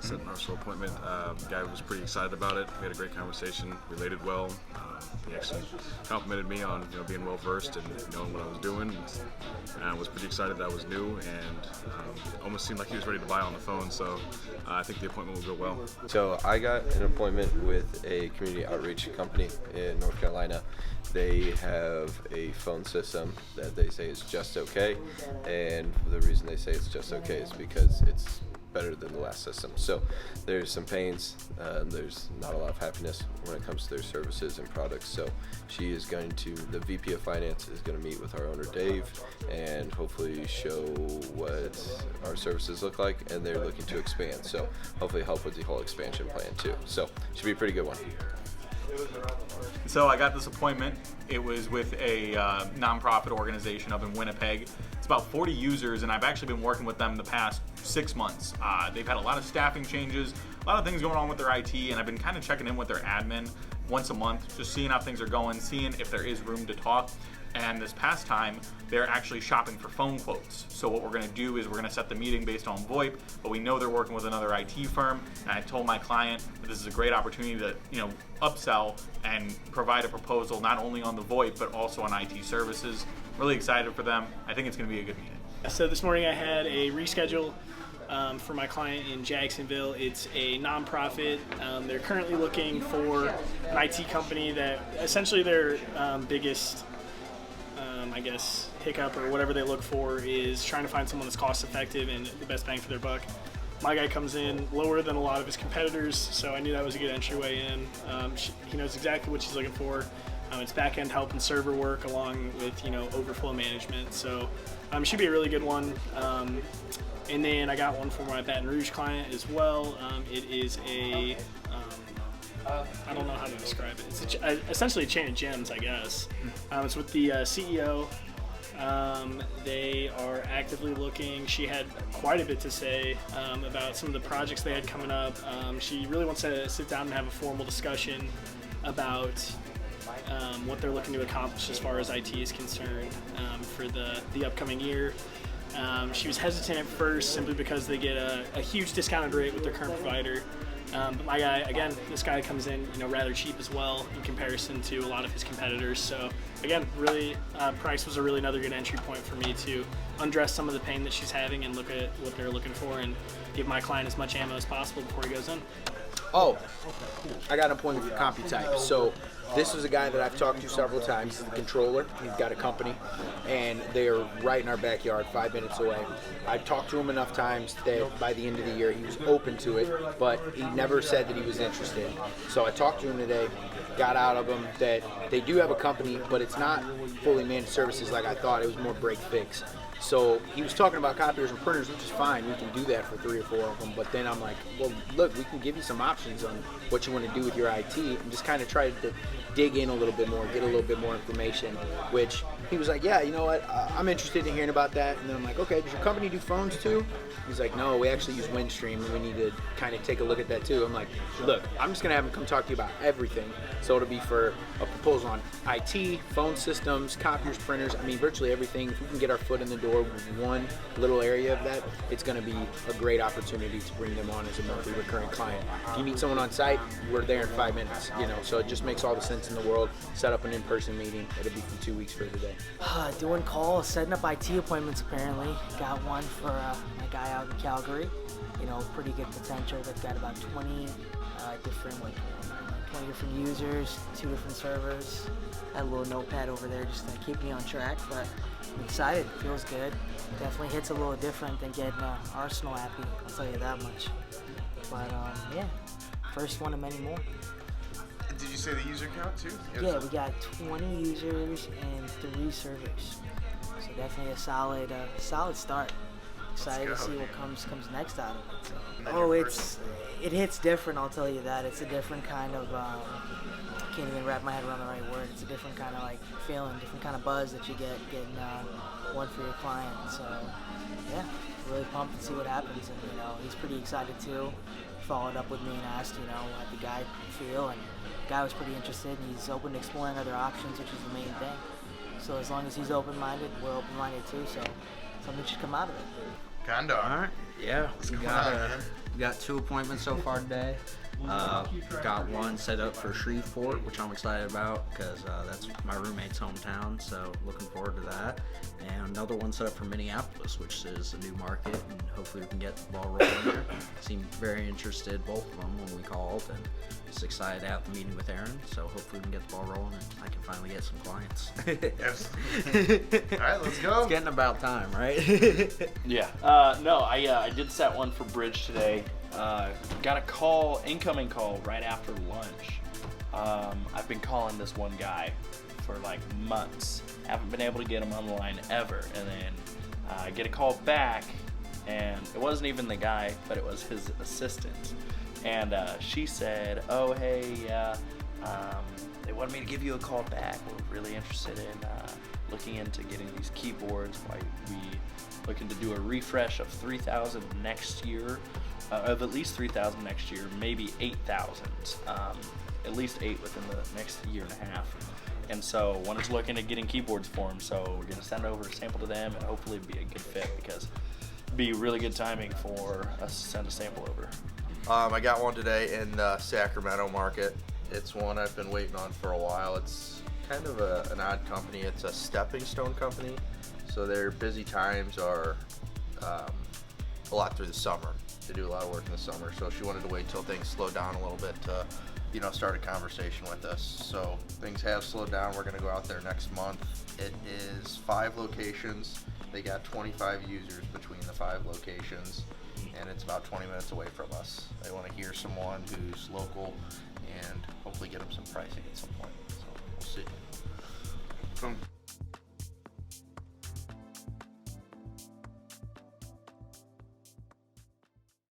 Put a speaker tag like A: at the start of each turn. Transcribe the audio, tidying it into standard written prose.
A: set an upsell appointment. Guy was pretty excited about it. We had a great conversation, related well. He actually complimented me on being well versed and knowing what I was doing. And I was pretty excited that I was new, and almost seemed like he was ready to buy on the phone. So I think the appointment will go well.
B: So I got an appointment with a community outreach company in North Carolina. They have a phone system that they say is just okay, and the reason they say it's just okay is because it's better than the last system. So there's some pains, there's not a lot of happiness when it comes to their services and products. So the VP of Finance is going to meet with our owner Dave and hopefully show what our services look like, and they're looking to expand. So hopefully help with the whole expansion plan too. So should be a pretty good one.
C: So I got this appointment. It was with a nonprofit organization up in Winnipeg. It's about 40 users, and I've actually been working with them the past 6 months. They've had a lot of staffing changes, a lot of things going on with their IT, and I've been kind of checking in with their admin once a month, just seeing how things are going, seeing if there is room to talk. And this past time, they're actually shopping for phone quotes. So what we're going to do is we're going to set the meeting based on VoIP, but we know they're working with another IT firm. And I told my client that this is a great opportunity to, upsell and provide a proposal not only on the VoIP but also on IT services. Really excited for them. I think it's going to be a good meeting.
D: So this morning I had a reschedule for my client in Jacksonville. It's a nonprofit. They're currently looking for an IT company that essentially their biggest hiccup or whatever they look for is trying to find someone that's cost effective and the best bang for their buck. My guy comes in lower than a lot of his competitors, so I knew that was a good entryway in. He knows exactly what she's looking for. It's backend help and server work along with overflow management, so it should be a really good one. And then I got one for my Baton Rouge client as well. It is a I don't know how to describe it. It's essentially a chain of gyms, I guess. It's with the CEO. They are actively looking. She had quite a bit to say about some of the projects they had coming up. She really wants to sit down and have a formal discussion about what they're looking to accomplish as far as IT is concerned for the upcoming year. She was hesitant at first simply because they get a huge discounted rate with their current provider. But my guy, again, this guy comes in, rather cheap as well in comparison to a lot of his competitors. So again, really, price was another good entry point for me to undress some of the pain that she's having and look at what they're looking for and give my client as much ammo as possible before he goes in.
E: Oh, I got an appointment for CompuType. So this was a guy that I've talked to several times. He's the controller. He's got a company, and they're right in our backyard, 5 minutes away. I talked to him enough times that by the end of the year he was open to it, but he never said that he was interested. So I talked to him today, got out of him that they do have a company, but it's not fully managed services like I thought. It was more break fix. So he was talking about copiers and printers, which is fine. We can do that for 3 or 4 of them. But then I'm like, well, look, we can give you some options on what you want to do with your IT, and just kind of try to dig in a little bit more, get a little bit more information, which he was like, yeah, you know what, I'm interested in hearing about that. And then I'm like, okay, does your company do phones too? He's like, no, we actually use Windstream, and we need to kind of take a look at that too. I'm like, look, I'm just going to have him come talk to you about everything. So it'll be for a proposal on IT, phone systems, copiers, printers, virtually everything. If we can get our foot in the door with one little area of that, it's going to be a great opportunity to bring them on as a monthly recurring client. If you need someone on site, we're there in 5 minutes, so it just makes all the sense in the world. Set up an in-person meeting. It'll be for 2 weeks for today.
F: Doing calls, setting up IT appointments apparently. Got one for my guy out in Calgary. Pretty good potential. They've got about 20 different users, 2 different servers. Had a little notepad over there just to keep me on track, but I'm excited. Feels good. Definitely hits a little different than getting an Arsenal happy, I'll tell you that much. But yeah, first one of many more.
G: Did you say the user count too?
F: Yeah, we got 20 users and 3 servers. So definitely a solid start. Excited to see what comes next out of it. So. It hits different, I'll tell you that. It's a different kind of can't even wrap my head around the right word. It's a different kind of feeling, different kind of buzz that you get getting one for your client. So yeah, really pumped to see what happens. And he's pretty excited too. Followed up with me and asked, how'd the guy feel, and the guy was pretty interested. And he's open to exploring other options, which is the main thing. So as long as he's open-minded, we're open-minded too. So something should come out of it.
G: Kinda.
E: All right. Yeah.
G: What's
E: we
G: going
E: got
G: on, man?
H: We got 2 appointments so far today. Got one set up for Shreveport, which I'm excited about because that's my roommate's hometown, so looking forward to that. And another one set up for Minneapolis, which is a new market, and hopefully we can get the ball rolling there. Seemed very interested, both of them, when we called, and just excited to have the meeting with Aaron, so hopefully we can get the ball rolling and I can finally get some clients.
G: Yes. All right, let's go.
H: It's getting about time, right?
I: Yeah. No, I did set one for Brydge today. Got a incoming call right after lunch. I've been calling this one guy for like months. Haven't been able to get him on the line ever. And then I get a call back, and it wasn't even the guy, but it was his assistant. And she said, "Oh, hey, they wanted me to give you a call back. We're really interested in looking into getting these keyboards. Why we looking to do a refresh of 3,000 next year, of at least 3,000 next year, maybe 8,000, at least 8 within the next year and a half. And so one is looking at getting keyboards for him. So we're gonna send over a sample to them, and hopefully it'd be a good fit because it'd be really good timing for us to send a sample over."
J: I got one today in the Sacramento market. It's one I've been waiting on for a while. It's kind of an odd company. It's a stepping stone company, so their busy times are a lot through the summer. They do a lot of work in the summer, so she wanted to wait till things slow down a little bit to, start a conversation with us. So things have slowed down. We're going to go out there next month. It is 5 locations. They got 25 users between the 5 locations, and it's about 20 minutes away from us. They want to hear someone who's local and hopefully get them some pricing at some point.